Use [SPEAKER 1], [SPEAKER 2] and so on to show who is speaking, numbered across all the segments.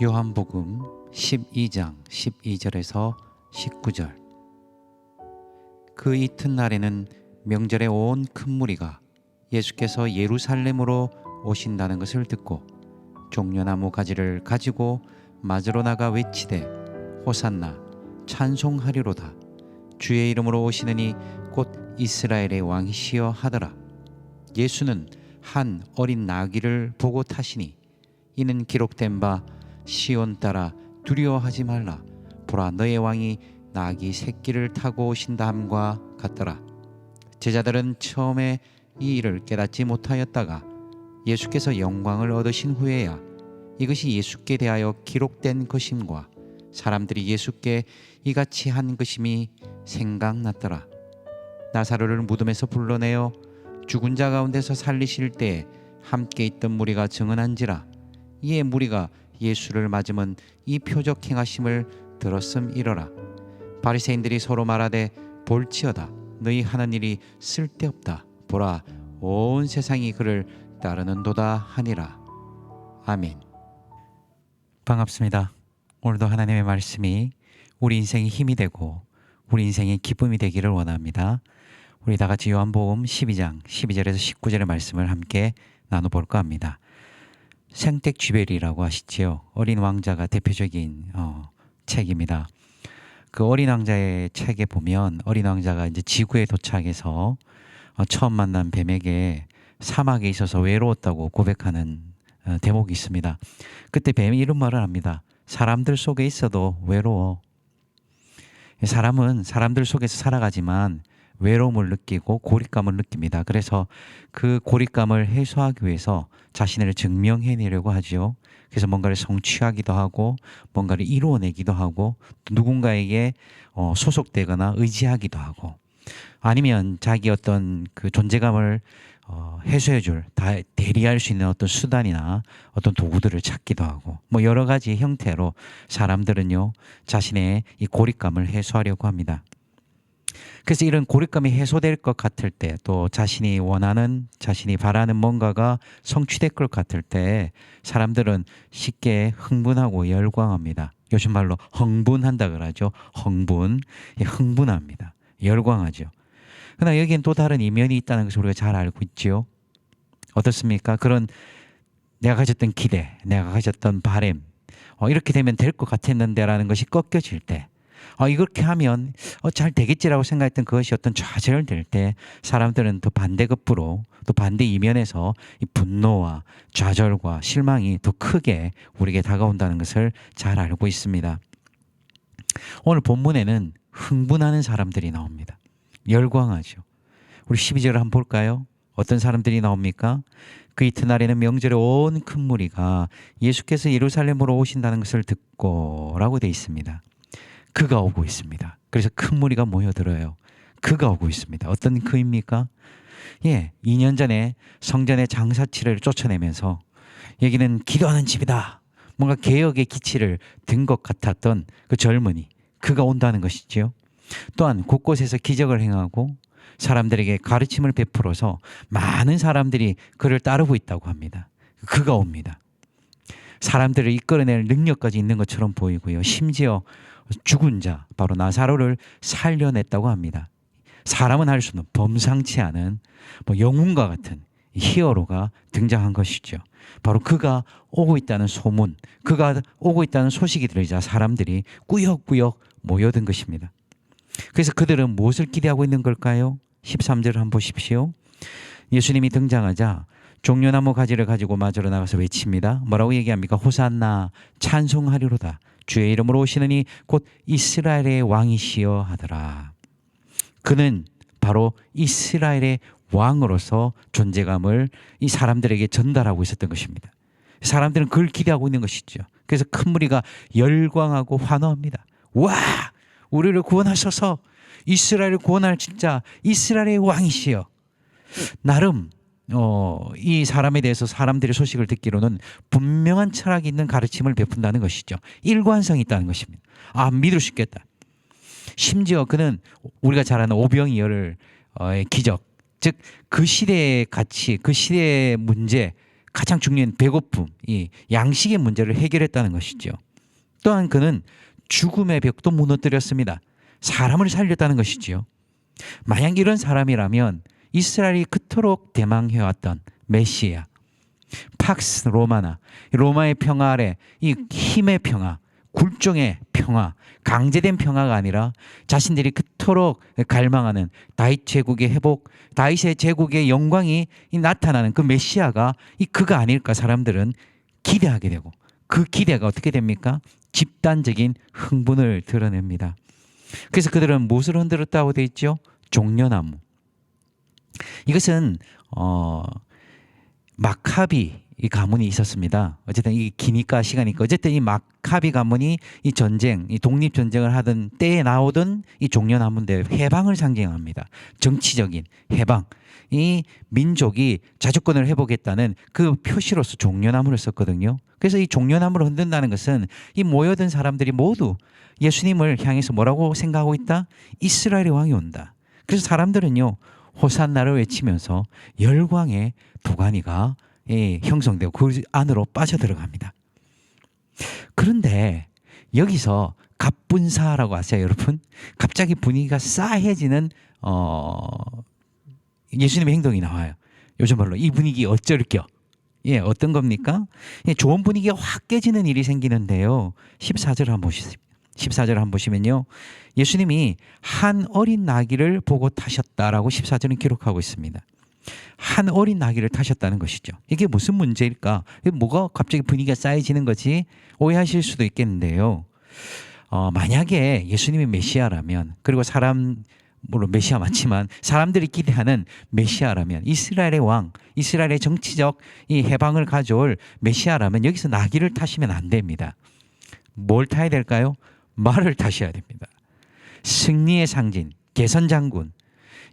[SPEAKER 1] 요한복음 12장 12절에서 19절. 그 이튿날에는 명절에 온 큰 무리가 예수께서 예루살렘으로 오신다는 것을 듣고 종려나무 가지를 가지고 맞으러 나가 외치되 호산나 찬송하리로다. 주의 이름으로 오시느니 곧 이스라엘의 왕이시여 하더라. 예수는 한 어린 나귀를 보고 타시니 이는 기록된 바 시온 따라 두려워하지 말라. 보라, 너의 왕이 나귀 새끼를 타고 오신다 함과 같더라. 제자들은 처음에 이 일을 깨닫지 못하였다가 예수께서 영광을 얻으신 후에야 이것이 예수께 대하여 기록된 것임과 사람들이 예수께 이같이 한 것임이 생각났더라. 나사로를 무덤에서 불러내어 죽은 자 가운데서 살리실 때에 함께 있던 무리가 증언한지라. 이에 무리가 예수를 맞으면 이 표적 행하심을 들었음이러라. 바리새인들이 서로 말하되 볼지어다, 너희 하는 일이 쓸데없다. 보라, 온 세상이 그를 따르는도다 하니라. 아멘. 반갑습니다. 오늘도 하나님의 말씀이 우리 인생의 힘이 되고 우리 인생의 기쁨이 되기를 원합니다. 우리 다 같이 요한복음 12장 12절에서 19절의 말씀을 함께 나눠볼까 합니다. 생텍쥐베리라고 하시지요. 어린 왕자가 대표적인 책입니다. 그 어린 왕자의 책에 보면 어린 왕자가 이제 지구에 도착해서 처음 만난 뱀에게 사막에 있어서 외로웠다고 고백하는 대목이 있습니다. 그때 뱀이 이런 말을 합니다. 사람들 속에 있어도 외로워. 사람은 사람들 속에서 살아가지만 외로움을 느끼고 고립감을 느낍니다. 그래서 그 고립감을 해소하기 위해서 자신을 증명해내려고 하죠. 그래서 뭔가를 성취하기도 하고 뭔가를 이루어내기도 하고 누군가에게 소속되거나 의지하기도 하고 아니면 자기 어떤 그 존재감을 해소해줄 대리할 수 있는 어떤 수단이나 어떤 도구들을 찾기도 하고 뭐 여러 가지 형태로 사람들은요 자신의 이 고립감을 해소하려고 합니다. 그래서 이런 고립감이 해소될 것 같을 때, 또 자신이 원하는, 자신이 바라는 뭔가가 성취될 것 같을 때 사람들은 쉽게 흥분하고 열광합니다. 요즘 말로 흥분한다 그러죠. 흥분합니다. 열광하죠. 그러나 여기엔 또 다른 이면이 있다는 것을 우리가 잘 알고 있지요. 어떻습니까? 그런 내가 가졌던 기대, 내가 가졌던 바람, 이렇게 되면 될 것 같았는데 라는 것이 꺾여질 때, 이렇게 하면 잘 되겠지라고 생각했던 그것이 어떤 좌절될 때 사람들은 또 반대급부로 또 반대 이면에서 이 분노와 좌절과 실망이 더 크게 우리에게 다가온다는 것을 잘 알고 있습니다. 오늘 본문에는 흥분하는 사람들이 나옵니다. 열광하죠. 우리 12절을 한번 볼까요? 어떤 사람들이 나옵니까? 그 이튿날에는 명절에 온 큰 무리가 예수께서 예루살렘으로 오신다는 것을 듣고 라고 되어 있습니다. 그가 오고 있습니다. 그래서 큰 무리가 모여들어요. 그가 오고 있습니다. 어떤 그입니까? 2년 전에 성전의 장사치를 쫓아내면서 여기는 기도하는 집이다. 뭔가 개혁의 기치를 든 것 같았던 그 젊은이. 그가 온다는 것이지요. 또한 곳곳에서 기적을 행하고 사람들에게 가르침을 베풀어서 많은 사람들이 그를 따르고 있다고 합니다. 그가 옵니다. 사람들을 이끌어낼 능력까지 있는 것처럼 보이고요. 심지어 죽은 자, 바로 나사로를 살려냈다고 합니다. 사람은 할 수 없는 범상치 않은 영웅과 같은 히어로가 등장한 것이죠. 바로 그가 오고 있다는 소문, 그가 오고 있다는 소식이 들리자 사람들이 꾸역꾸역 모여든 것입니다. 그래서 그들은 무엇을 기대하고 있는 걸까요? 13절을 한번 보십시오. 예수님이 등장하자 종려나무 가지를 가지고 맞으러 나가서 외칩니다. 뭐라고 얘기합니까? 호산나 찬송하리로다. 주의 이름으로 오시느니 곧 이스라엘의 왕이시여 하더라. 그는 바로 이스라엘의 왕으로서 존재감을 이 사람들에게 전달하고 있었던 것입니다. 사람들은 그걸 기대하고 있는 것이죠. 그래서 큰 무리가 열광하고 환호합니다. 와! 우리를 구원하셔서 이스라엘을 구원할 진짜 이스라엘의 왕이시여. 나름 이 사람에 대해서 사람들의 소식을 듣기로는 분명한 철학이 있는 가르침을 베푼다는 것이죠. 일관성이 있다는 것입니다. 믿을 수 있겠다. 심지어 그는 우리가 잘 아는 오병이어의 기적, 즉 그 시대의 가치, 그 시대의 문제, 가장 중요한 배고픔, 이 양식의 문제를 해결했다는 것이죠. 또한 그는 죽음의 벽도 무너뜨렸습니다. 사람을 살렸다는 것이지요. 만약 이런 사람이라면 이스라엘이 그토록 대망해왔던 메시아, 팍스 로마나, 로마의 평화 아래 이 힘의 평화, 굴종의 평화, 강제된 평화가 아니라 자신들이 그토록 갈망하는 다윗 제국의 회복, 다윗의 제국의 영광이 나타나는 그 메시아가 그가 아닐까 사람들은 기대하게 되고, 그 기대가 어떻게 됩니까? 집단적인 흥분을 드러냅니다. 그래서 그들은 무엇을 흔들었다고 되어 있죠? 종려나무. 이것은 마카비 이 가문이 있었습니다. 어쨌든 이 기니까 시간이니까 어쨌든 이 마카비 가문이 이 전쟁, 이 독립 전쟁을 하던 때에 나오던 이 종려나무인데 해방을 상징합니다. 정치적인 해방. 이 민족이 자주권을 회복했다는 그 표시로서 종려나무를 썼거든요. 그래서 이 종려나무를 흔든다는 것은 이 모여든 사람들이 모두 예수님을 향해서 뭐라고 생각하고 있다? 이스라엘의 왕이 온다. 그래서 사람들은요, 호산나를 외치면서 열광의 도가니가 형성되고 그 안으로 빠져들어갑니다. 그런데 여기서 갑분사라고 아세요, 여러분? 갑자기 분위기가 싸해지는 예수님의 행동이 나와요. 요즘 말로 이 분위기 어쩔 겨. 예, 어떤 겁니까? 좋은 분위기가 확 깨지는 일이 생기는데요. 14절 한번 보시죠. 14절 한번 보시면요. 예수님이 한 어린 나귀를 보고 타셨다라고 14절은 기록하고 있습니다. 한 어린 나귀를 타셨다는 것이죠. 이게 무슨 문제일까? 뭐가 갑자기 분위기가 쌓여지는 거지? 오해하실 수도 있겠는데요. 만약에 예수님이 메시아라면, 그리고 물론 메시아 맞지만 사람들이 기대하는 메시아라면, 이스라엘의 왕, 이스라엘의 정치적 이 해방을 가져올 메시아라면 여기서 나귀를 타시면 안 됩니다. 뭘 타야 될까요? 말을 타셔야 됩니다. 승리의 상징, 개선장군,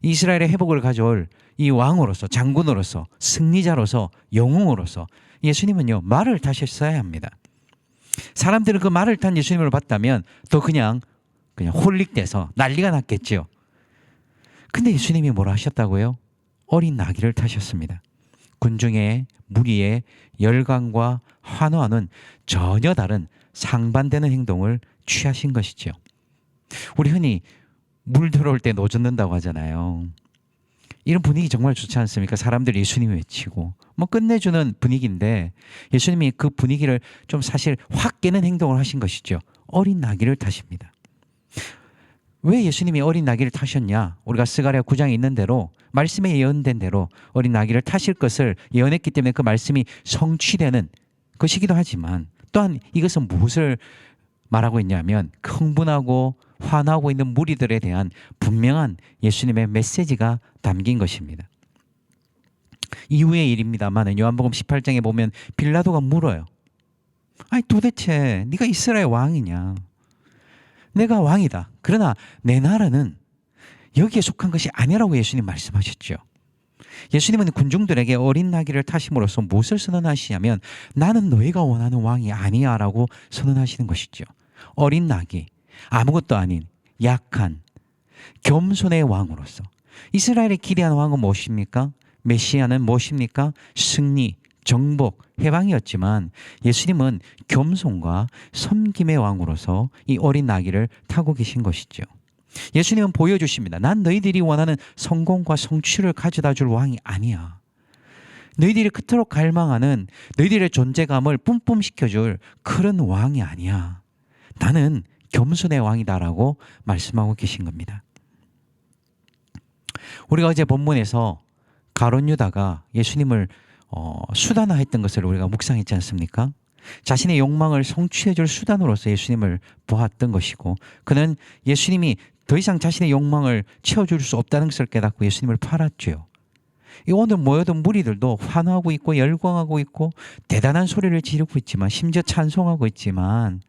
[SPEAKER 1] 이스라엘의 회복을 가져올 이 왕으로서, 장군으로서, 승리자로서, 영웅으로서 예수님은요, 말을 타셨어야 합니다. 사람들은 그 말을 탄 예수님을 봤다면 더 그냥 홀릭돼서 난리가 났겠죠. 근데 예수님이 뭐라 하셨다고요? 어린 나귀를 타셨습니다. 군중의 무리의 열광과 환호와는 전혀 다른 상반되는 행동을 취하신 것이죠. 우리 흔히 물 들어올 때 노젓는다고 하잖아요. 이런 분위기 정말 좋지 않습니까? 사람들이 예수님 외치고 뭐 끝내주는 분위기인데 예수님이 그 분위기를 좀 사실 확 깨는 행동을 하신 것이죠. 어린 나귀를 타십니다. 왜 예수님이 어린 나귀를 타셨냐? 우리가 스가랴 9장에 있는 대로 말씀에 예언된 대로 어린 나귀를 타실 것을 예언했기 때문에 그 말씀이 성취되는 것이기도 하지만, 또한 이것은 무엇을 말하고 있냐면 흥분하고 환호하고 있는 무리들에 대한 분명한 예수님의 메시지가 담긴 것입니다. 이후의 일입니다만 요한복음 18장에 보면 빌라도가 물어요. 아니 도대체 네가 이스라엘 왕이냐? 내가 왕이다. 그러나 내 나라는 여기에 속한 것이 아니라고 예수님 말씀하셨죠. 예수님은 군중들에게 어린 나귀를 타심으로써 무엇을 선언하시냐면 나는 너희가 원하는 왕이 아니야 라고 선언하시는 것이죠. 어린 나귀, 아무것도 아닌 약한 겸손의 왕으로서 이스라엘이 기대하는 왕은 무엇입니까? 메시아는 무엇입니까? 승리, 정복, 해방이었지만 예수님은 겸손과 섬김의 왕으로서 이 어린 나귀를 타고 계신 것이죠. 예수님은 보여주십니다. 난 너희들이 원하는 성공과 성취를 가져다 줄 왕이 아니야. 너희들이 그토록 갈망하는 너희들의 존재감을 뿜뿜시켜줄 그런 왕이 아니야. 나는 겸손의 왕이다라고 말씀하고 계신 겁니다. 우리가 어제 본문에서 가룟 유다가 예수님을 수단화했던 것을 우리가 묵상했지 않습니까? 자신의 욕망을 성취해줄 수단으로서 예수님을 보았던 것이고, 그는 예수님이 더 이상 자신의 욕망을 채워줄 수 없다는 것을 깨닫고 예수님을 팔았죠. 오늘 모여든 무리들도 환호하고 있고 열광하고 있고 대단한 소리를 지르고 있지만, 심지어 찬송하고 있지만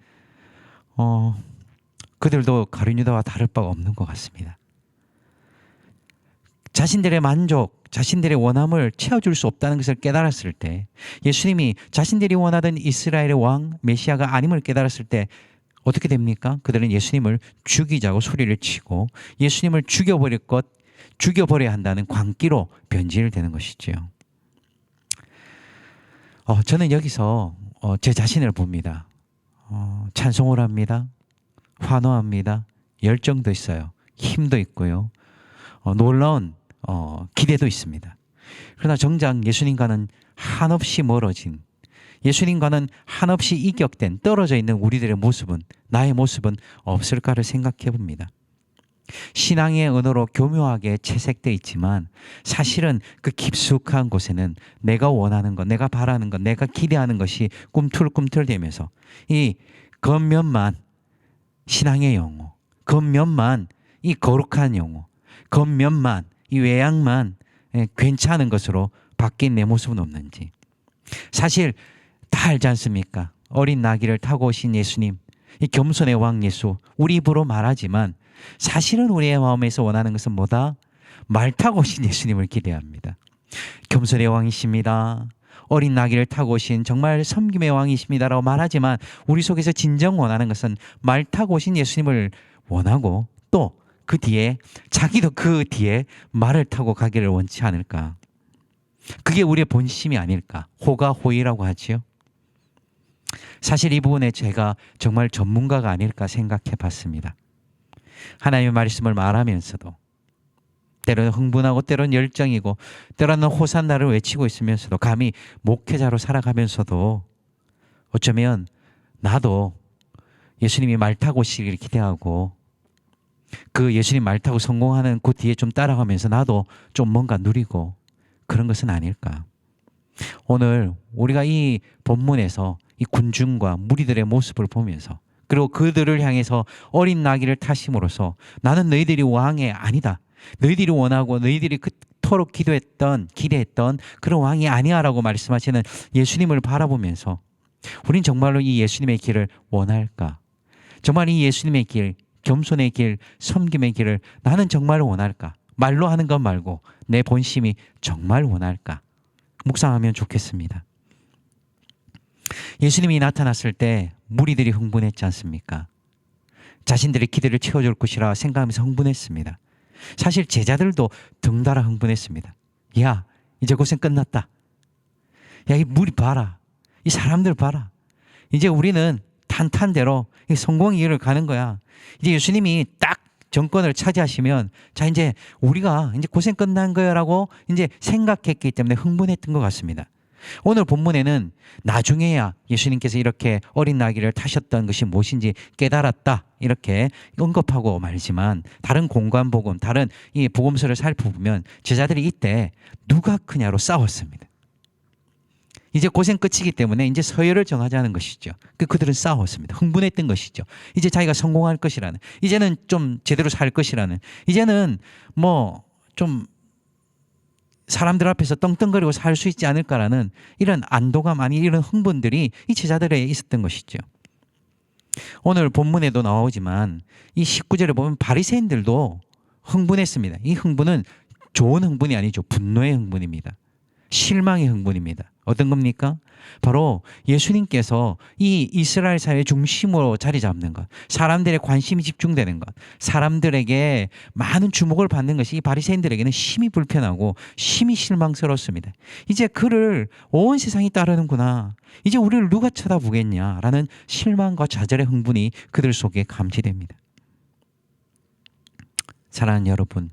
[SPEAKER 1] 그들도 가룟 유다와 다를 바가 없는 것 같습니다. 자신들의 만족, 자신들의 원함을 채워줄 수 없다는 것을 깨달았을 때, 예수님이 자신들이 원하던 이스라엘의 왕 메시아가 아님을 깨달았을 때 어떻게 됩니까? 그들은 예수님을 죽이자고 소리를 치고 예수님을 죽여버려야 한다는 광기로 변질되는 것이지요. 저는 여기서 제 자신을 봅니다. 찬송을 합니다. 환호합니다. 열정도 있어요. 힘도 있고요. 놀라운 기대도 있습니다. 그러나 정작 예수님과는 한없이 멀어진, 예수님과는 한없이 이격된 떨어져 있는 우리들의 모습은, 나의 모습은 없을까를 생각해 봅니다. 신앙의 언어로 교묘하게 채색되어 있지만 사실은 그 깊숙한 곳에는 내가 원하는 것, 내가 바라는 것, 내가 기대하는 것이 꿈틀꿈틀대면서 이 겉면만 신앙의 용어, 겉면만 이 거룩한 용어, 겉면만 이 외양만 괜찮은 것으로 바뀐 내 모습은 없는지. 사실 다 알지 않습니까? 어린 나귀를 타고 오신 예수님, 이 겸손의 왕 예수, 우리 입으로 말하지만 사실은 우리의 마음에서 원하는 것은 뭐다? 말 타고 오신 예수님을 기대합니다. 겸손의 왕이십니다. 어린 나귀를 타고 오신 정말 섬김의 왕이십니다라고 말하지만 우리 속에서 진정 원하는 것은 말 타고 오신 예수님을 원하고 또 그 뒤에 자기도 그 뒤에 말을 타고 가기를 원치 않을까? 그게 우리의 본심이 아닐까? 호가호의라고 하지요. 사실 이 부분에 제가 정말 전문가가 아닐까 생각해 봤습니다. 하나님의 말씀을 말하면서도 때로는 흥분하고 때로는 열정이고 때로는 호산나를 외치고 있으면서도 감히 목회자로 살아가면서도 어쩌면 나도 예수님이 말 타고 오시기를 기대하고 그 예수님 말 타고 성공하는 그 뒤에 좀 따라가면서 나도 좀 뭔가 누리고 그런 것은 아닐까. 오늘 우리가 이 본문에서 이 군중과 무리들의 모습을 보면서 그리고 그들을 향해서 어린 나귀를 타심으로써 나는 너희들이 왕이 아니다. 너희들이 원하고 너희들이 그토록 기대했던 그런 왕이 아니야라고 말씀하시는 예수님을 바라보면서 우린 정말로 이 예수님의 길을 원할까? 정말 이 예수님의 길, 겸손의 길, 섬김의 길을 나는 정말 원할까? 말로 하는 것 말고 내 본심이 정말 원할까? 묵상하면 좋겠습니다. 예수님이 나타났을 때 무리들이 흥분했지 않습니까? 자신들의 기대를 채워줄 것이라 생각하면서 흥분했습니다. 사실 제자들도 덩달아 흥분했습니다. 야, 이제 고생 끝났다. 야, 이 무리 봐라. 이 사람들 봐라. 이제 우리는 탄탄대로 성공의 길을 가는 거야. 이제 예수님이 딱 정권을 차지하시면 자 이제 우리가 이제 고생 끝난 거야라고 이제 생각했기 때문에 흥분했던 것 같습니다. 오늘 본문에는 나중에야 예수님께서 이렇게 어린 나귀를 타셨던 것이 무엇인지 깨달았다 이렇게 언급하고 말지만 다른 공관 복음, 다른 이 복음서를 살펴보면 제자들이 이때 누가 크냐로 싸웠습니다. 이제 고생 끝이기 때문에 이제 서열을 정하자는 것이죠. 그들은 싸웠습니다. 흥분했던 것이죠. 이제 자기가 성공할 것이라는, 이제는 좀 제대로 살 것이라는, 이제는 뭐 좀 사람들 앞에서 떵떵거리고 살 수 있지 않을까라는 이런 안도감 아니 이런 흥분들이 이 제자들에 있었던 것이죠. 오늘 본문에도 나오지만 이 19절에 보면 바리새인들도 흥분했습니다. 이 흥분은 좋은 흥분이 아니죠. 분노의 흥분입니다. 실망의 흥분입니다. 어떤 겁니까? 바로 예수님께서 이 이스라엘 사회의 중심으로 자리 잡는 것, 사람들의 관심이 집중되는 것, 사람들에게 많은 주목을 받는 것이 이 바리새인들에게는 심히 불편하고 심히 실망스럽습니다. 이제 그를 온 세상이 따르는구나. 이제 우리를 누가 쳐다보겠냐라는 실망과 좌절의 흥분이 그들 속에 감지됩니다. 사랑하는 여러분,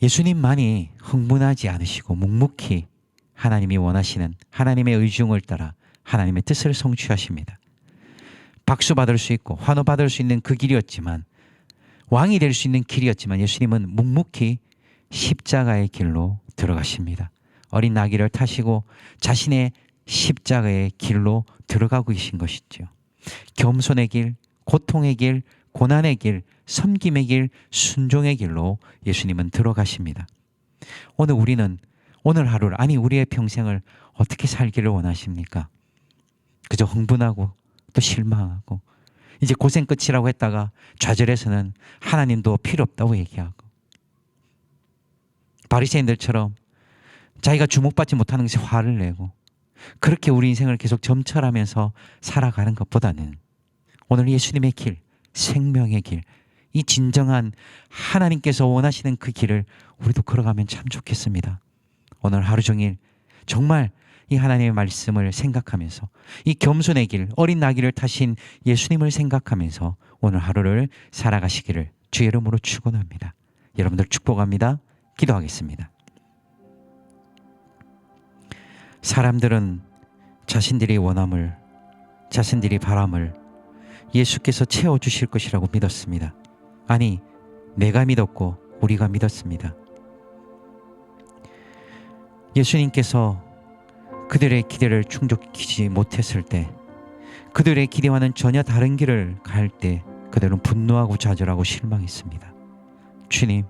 [SPEAKER 1] 예수님만이 흥분하지 않으시고 묵묵히 하나님이 원하시는 하나님의 의중을 따라 하나님의 뜻을 성취하십니다. 박수 받을 수 있고 환호 받을 수 있는 그 길이었지만, 왕이 될 수 있는 길이었지만 예수님은 묵묵히 십자가의 길로 들어가십니다. 어린 나귀를 타시고 자신의 십자가의 길로 들어가고 계신 것이죠. 겸손의 길, 고통의 길, 고난의 길, 섬김의 길, 순종의 길로 예수님은 들어가십니다. 오늘 우리는 오늘 하루를, 아니 우리의 평생을 어떻게 살기를 원하십니까? 그저 흥분하고 또 실망하고 이제 고생 끝이라고 했다가 좌절해서는 하나님도 필요 없다고 얘기하고, 바리새인들처럼 자기가 주목받지 못하는 것에 화를 내고 그렇게 우리 인생을 계속 점철하면서 살아가는 것보다는 오늘 예수님의 길, 생명의 길, 이 진정한 하나님께서 원하시는 그 길을 우리도 걸어가면 참 좋겠습니다. 오늘 하루 종일 정말 이 하나님의 말씀을 생각하면서 이 겸손의 길, 어린 나귀를 타신 예수님을 생각하면서 오늘 하루를 살아가시기를 주의 이름으로 축원합니다. 여러분들 축복합니다. 기도하겠습니다. 사람들은 자신들이 원함을, 자신들이 바람을 예수께서 채워주실 것이라고 믿었습니다. 아니, 내가 믿었고 우리가 믿었습니다. 예수님께서 그들의 기대를 충족시키지 못했을 때, 그들의 기대와는 전혀 다른 길을 갈 때 그들은 분노하고 좌절하고 실망했습니다. 주님,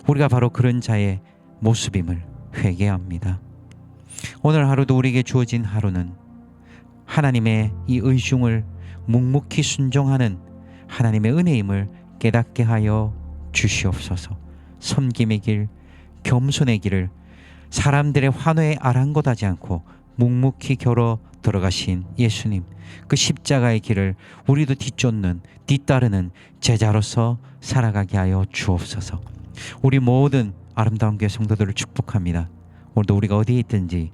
[SPEAKER 1] 우리가 바로 그런 자의 모습임을 회개합니다. 오늘 하루도 우리에게 주어진 하루는 하나님의 이 의중을 묵묵히 순종하는 하나님의 은혜임을 깨닫게 하여 주시옵소서. 섬김의 길, 겸손의 길을 사람들의 환호에 아랑곳하지 않고 묵묵히 걸어 들어가신 예수님, 그 십자가의 길을 우리도 뒤따르는 제자로서 살아가게 하여 주옵소서. 우리 모든 아름다운 교회 성도들을 축복합니다. 오늘도 우리가 어디에 있든지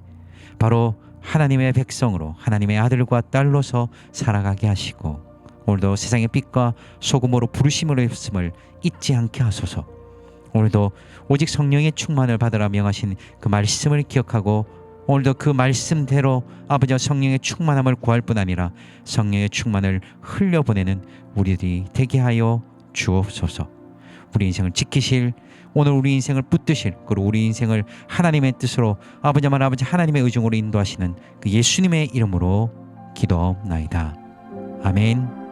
[SPEAKER 1] 바로 하나님의 백성으로, 하나님의 아들과 딸로서 살아가게 하시고, 오늘도 세상의 빛과 소금으로 부르심을 입음을 잊지 않게 하소서. 오늘도 오직 성령의 충만을 받으라 명하신 그 말씀을 기억하고, 오늘도 그 말씀대로 아버지와 성령의 충만함을 구할 뿐 아니라 성령의 충만을 흘려보내는 우리들이 되게 하여 주옵소서. 우리 인생을 지키실, 오늘 우리 인생을 붙드실, 그리고 우리 인생을 하나님의 뜻으로, 아버지만 아버지 하나님의 의중으로 인도하시는 그 예수님의 이름으로 기도하옵나이다. 아멘.